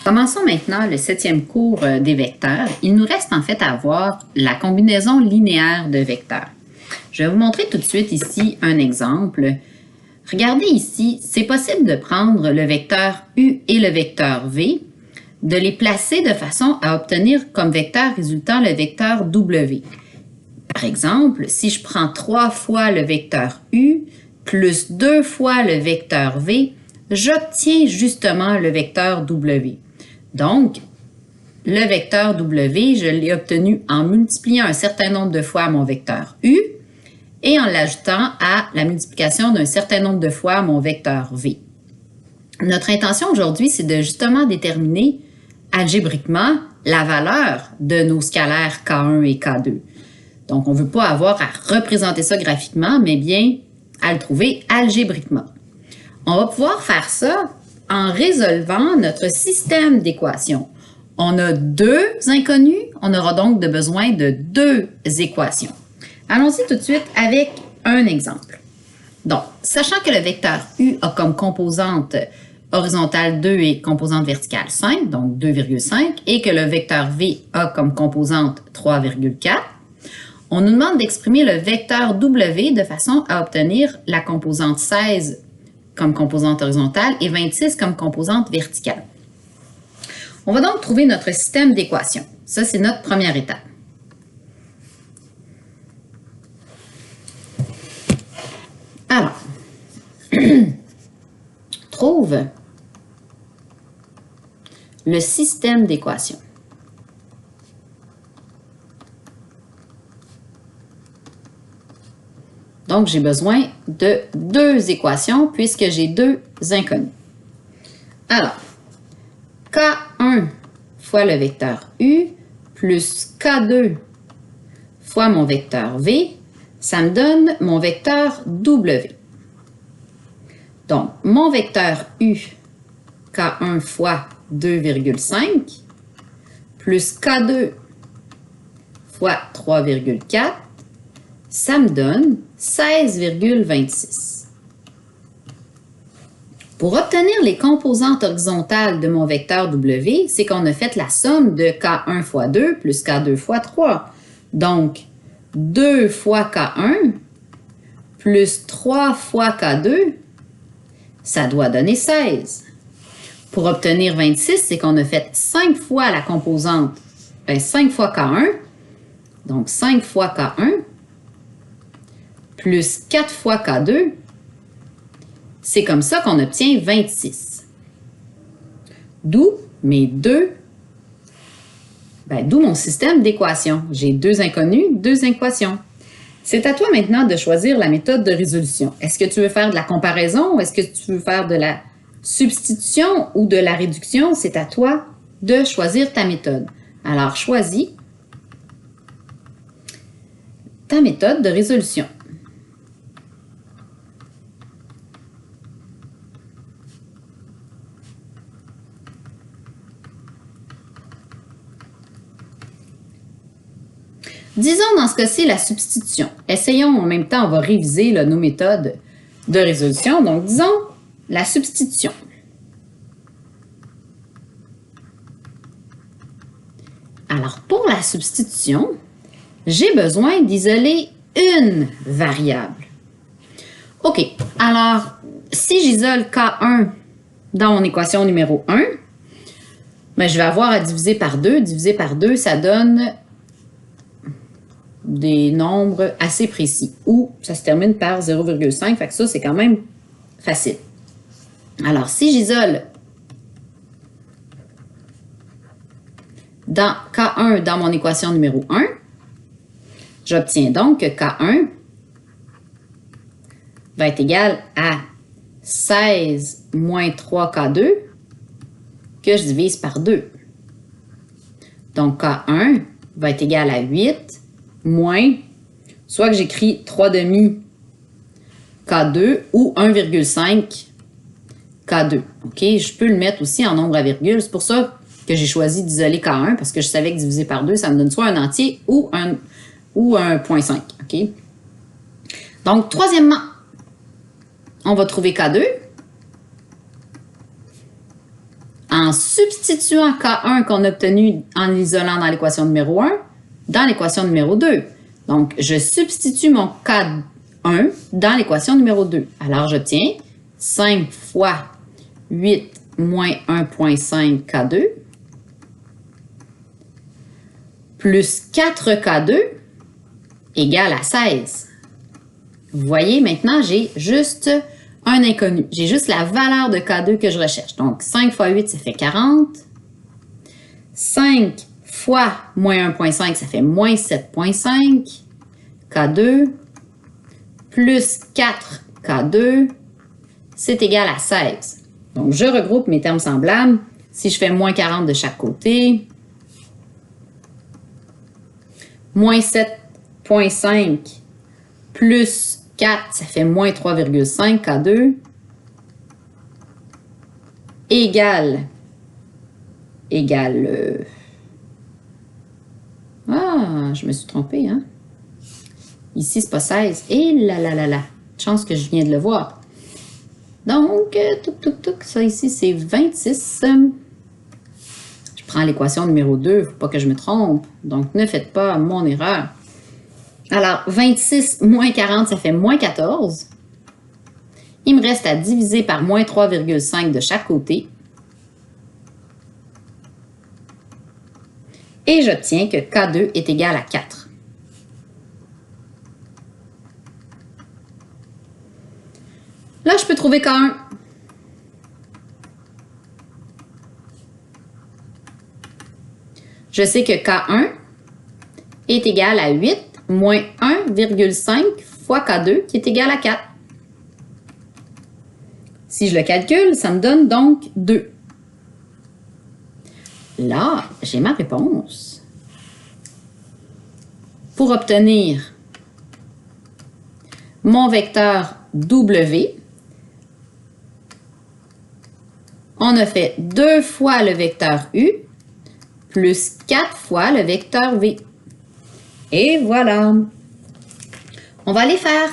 Commençons maintenant le 7e cours des vecteurs. Il nous reste en fait à voir la combinaison linéaire de vecteurs. Je vais vous montrer tout de suite ici un exemple. Regardez ici, c'est possible de prendre le vecteur U et le vecteur V, de les placer de façon à obtenir comme vecteur résultant le vecteur W. Par exemple, si je prends 3 fois le vecteur U plus 2 fois le vecteur V, j'obtiens justement le vecteur W. Donc, le vecteur W, je l'ai obtenu en multipliant un certain nombre de fois mon vecteur U et en l'ajoutant à la multiplication d'un certain nombre de fois mon vecteur V. Notre intention aujourd'hui, c'est de justement déterminer algébriquement la valeur de nos scalaires K1 et K2. Donc, on ne veut pas avoir à représenter ça graphiquement, mais bien à le trouver algébriquement. On va pouvoir faire ça en résolvant notre système d'équations. On a 2 inconnus, on aura donc besoin de 2 équations. Allons-y tout de suite avec un exemple. Donc, sachant que le vecteur U a comme composante horizontale 2 et composante verticale 5, donc 2,5, et que le vecteur V a comme composante 3,4, on nous demande d'exprimer le vecteur W de façon à obtenir la composante 16 comme composante horizontale et 26 comme composante verticale. On va donc trouver notre système d'équations. Ça, c'est notre première étape. Alors, trouve le système d'équations. Donc, j'ai besoin de 2 équations puisque j'ai 2 inconnus. Alors, K1 fois le vecteur U plus K2 fois mon vecteur V, ça me donne mon vecteur W. Donc, mon vecteur U, K1 fois 2,5 plus K2 fois 3,4, ça me donne 16,26. Pour obtenir les composantes horizontales de mon vecteur W, c'est qu'on a fait la somme de K1 fois 2 plus K2 fois 3. Donc, 2 fois K1 plus 3 fois K2, ça doit donner 16. Pour obtenir 26, c'est qu'on a fait 5 fois la composante, 5 fois K1, donc 5 fois K1, plus 4 fois K2, c'est comme ça qu'on obtient 26. D'où mes d'où mon système d'équations. J'ai 2 inconnus, 2 équations. C'est à toi maintenant de choisir la méthode de résolution. Est-ce que tu veux faire de la comparaison ou est-ce que tu veux faire de la substitution ou de la réduction? C'est à toi de choisir ta méthode. Alors, choisis ta méthode de résolution. Disons dans ce cas-ci la substitution. Essayons en même temps, on va réviser là, nos méthodes de résolution. Donc, disons la substitution. Alors, pour la substitution, j'ai besoin d'isoler une variable. OK, alors, si j'isole K1 dans mon équation numéro 1, je vais avoir à diviser par 2. Diviser par 2, ça donne des nombres assez précis, ou ça se termine par 0,5, fait que ça, c'est quand même facile. Alors, si j'isole dans K1 dans mon équation numéro 1, j'obtiens donc que K1 va être égal à 16 moins 3K2 que je divise par 2. Donc, K1 va être égal à 8 moins, soit que j'écris 3 demi K2 ou 1,5 K2. OK? Je peux le mettre aussi en nombre à virgule. C'est pour ça que j'ai choisi d'isoler K1 parce que je savais que diviser par 2, ça me donne soit un entier ou un 0,5. OK? Donc, troisièmement, on va trouver K2 en en substituant K1 qu'on a obtenu en l'isolant dans l'équation numéro 1 dans l'équation numéro 2. Donc, je substitue mon K1 dans l'équation numéro 2. Alors, j'obtiens 5 fois 8 moins 1,5 K2 plus 4K2 égale à 16. Vous voyez, maintenant, j'ai juste un inconnu. J'ai juste la valeur de K2 que je recherche. Donc, 5 fois 8, ça fait 40. 5 fois moins 1,5, ça fait moins 7,5. K2 plus 4 K2, c'est égal à 16. Donc, je regroupe mes termes semblables. Si je fais moins 40 de chaque côté, moins 7,5 plus 4, ça fait moins 3,5 K2 égale ah, je me suis trompée, hein? Ici, c'est pas 16. Et là. Chance que je viens de le voir. Donc, ça ici, c'est 26. Je prends l'équation numéro 2, faut pas que je me trompe. Donc, ne faites pas mon erreur. Alors, 26 moins 40, ça fait moins 14. Il me reste à diviser par moins 3,5 de chaque côté. Et j'obtiens que K2 est égal à 4. Là, je peux trouver K1. Je sais que K1 est égal à 8 moins 1,5 fois K2 qui est égal à 4. Si je le calcule, ça me donne donc 2. Là, j'ai ma réponse. Pour obtenir mon vecteur W, on a fait 2 fois le vecteur U plus 4 fois le vecteur V. Et voilà. On va aller faire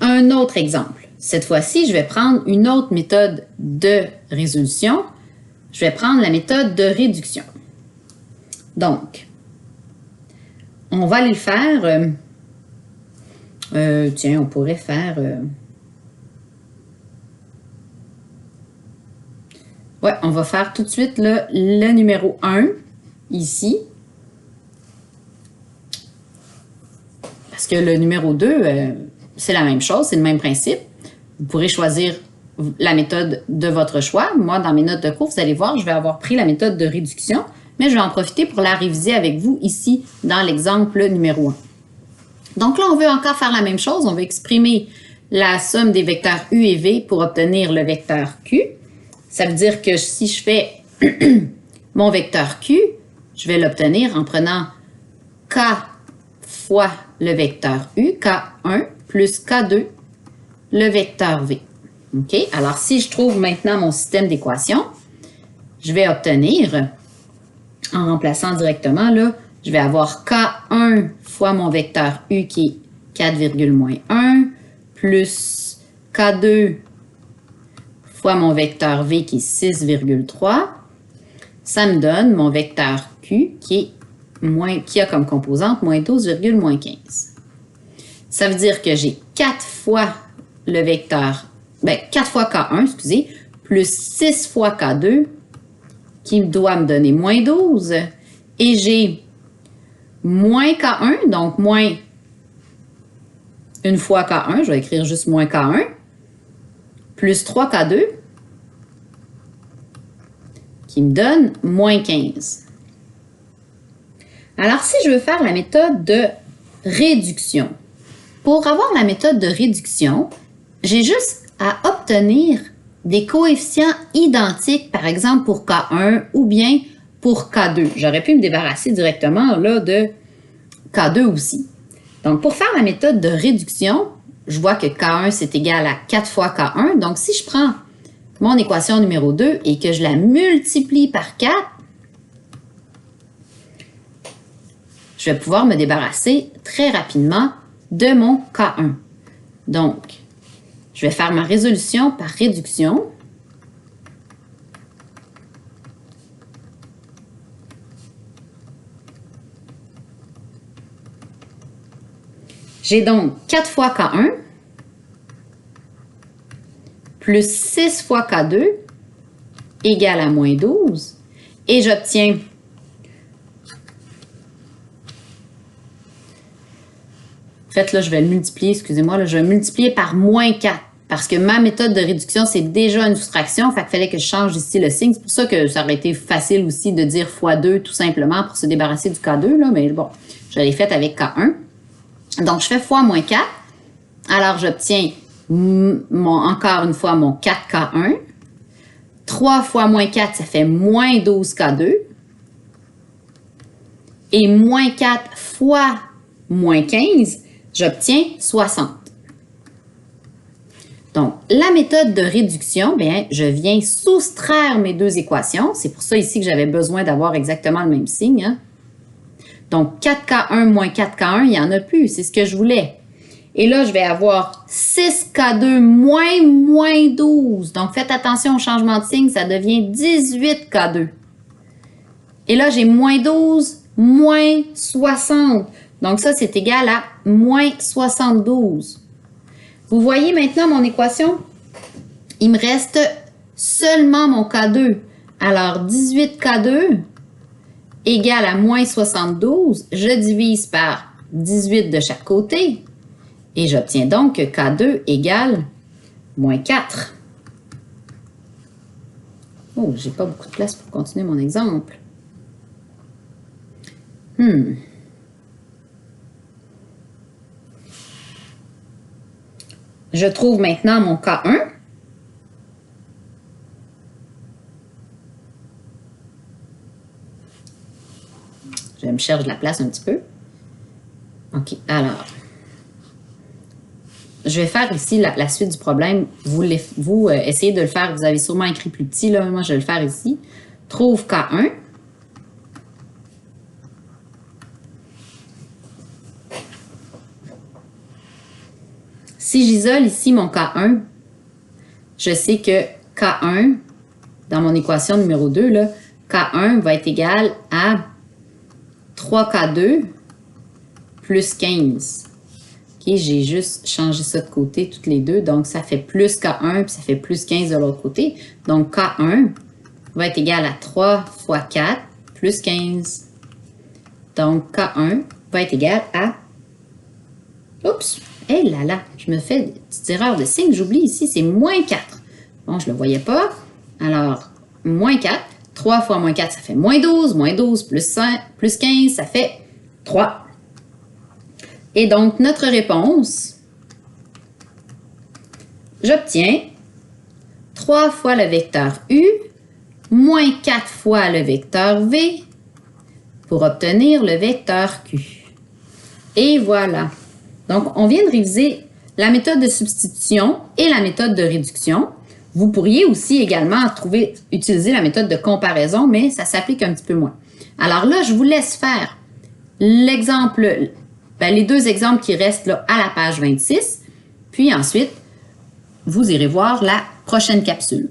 un autre exemple. Cette fois-ci, je vais prendre une autre méthode de résolution. Je vais prendre la méthode de réduction. Donc, on va aller le faire. Tiens, on pourrait faire... ouais, on va faire tout de suite le numéro 1, ici. Parce que le numéro 2, c'est la même chose, c'est le même principe. Vous pourrez choisir la méthode de votre choix. Moi, dans mes notes de cours, vous allez voir, je vais avoir pris la méthode de réduction, mais je vais en profiter pour la réviser avec vous ici dans l'exemple numéro 1. Donc là, on veut encore faire la même chose. On veut exprimer la somme des vecteurs U et V pour obtenir le vecteur Q. Ça veut dire que si je fais mon vecteur Q, je vais l'obtenir en prenant K fois le vecteur U, K1 plus K2, le vecteur V. OK? Alors, si je trouve maintenant mon système d'équations, je vais obtenir, en remplaçant directement, là, je vais avoir K1 fois mon vecteur U qui est 4,-1 plus K2 fois mon vecteur V qui est 6,3. Ça me donne mon vecteur Q qui a comme composante moins 12,-15. Ça veut dire que j'ai 4 fois le vecteur, 4 fois K1, excusez, plus 6 fois K2 qui doit me donner moins 12. Et j'ai moins K1, donc moins une fois K1, je vais écrire juste moins K1, plus 3 K2 qui me donne moins 15. Alors, si je veux faire la méthode de réduction, pour avoir la méthode de réduction, j'ai juste à obtenir des coefficients identiques, par exemple pour K1 ou bien pour K2. J'aurais pu me débarrasser directement là, de K2 aussi. Donc, pour faire la méthode de réduction, je vois que K1, c'est égal à 4 fois K1. Donc, si je prends mon équation numéro 2 et que je la multiplie par 4, je vais pouvoir me débarrasser très rapidement de mon K1. Donc, je vais faire ma résolution par réduction. J'ai donc 4 fois K1 plus 6 fois K2 égale à moins 12. Et j'obtiens en fait, là, je vais le multiplier, excusez-moi, je vais le multiplier par moins 4. Parce que ma méthode de réduction, c'est déjà une soustraction. Fait qu'il fallait que je change ici le signe. C'est pour ça que ça aurait été facile aussi de dire x2 tout simplement pour se débarrasser du K2. Là, mais bon, je l'ai fait avec K1. Donc, je fais fois moins 4. Alors, j'obtiens encore une fois mon 4K1. 3 fois moins 4, ça fait moins 12K2. Et moins 4 fois moins 15, j'obtiens 60. Donc, la méthode de réduction, bien, je viens soustraire mes deux équations. C'est pour ça ici que j'avais besoin d'avoir exactement le même signe. Hein? Donc, 4K1 moins 4K1, il n'y en a plus. C'est ce que je voulais. Et là, je vais avoir 6K2 moins 12. Donc, faites attention au changement de signe. Ça devient 18K2. Et là, j'ai moins 12, moins 60. Donc, ça, c'est égal à moins 72. Vous voyez maintenant mon équation? Il me reste seulement mon K2. Alors, 18K2 égale à moins 72. Je divise par 18 de chaque côté. Et j'obtiens donc que K2 égale moins 4. Oh, j'ai pas beaucoup de place pour continuer mon exemple. Je trouve maintenant mon K1. Je me cherche de la place un petit peu. OK, alors. Je vais faire ici la suite du problème. Vous essayez de le faire. Vous avez sûrement écrit plus petit, là. Moi, je vais le faire ici. Trouve K1. Si j'isole ici mon K1, je sais que K1, dans mon équation numéro 2, là, K1 va être égal à 3K2 plus 15. OK, j'ai juste changé ça de côté, toutes les deux. Donc, ça fait plus K1, puis ça fait plus 15 de l'autre côté. Donc, K1 va être égal à 3 fois 4 plus 15. Donc, K1 va être égal à... Oups! Eh là là, je me fais des petites erreurs de signe. J'oublie ici, c'est moins 4. Bon, je ne le voyais pas. Alors, moins 4. 3 fois moins 4, ça fait moins 12. Moins 12 plus 5, plus 15, ça fait 3. Et donc, notre réponse, j'obtiens 3 fois le vecteur U moins 4 fois le vecteur V pour obtenir le vecteur Q. Et voilà. Donc, on vient de réviser la méthode de substitution et la méthode de réduction. Vous pourriez aussi également utiliser la méthode de comparaison, mais ça s'applique un petit peu moins. Alors là, je vous laisse faire l'exemple, les deux exemples qui restent là à la page 26. Puis ensuite, vous irez voir la prochaine capsule.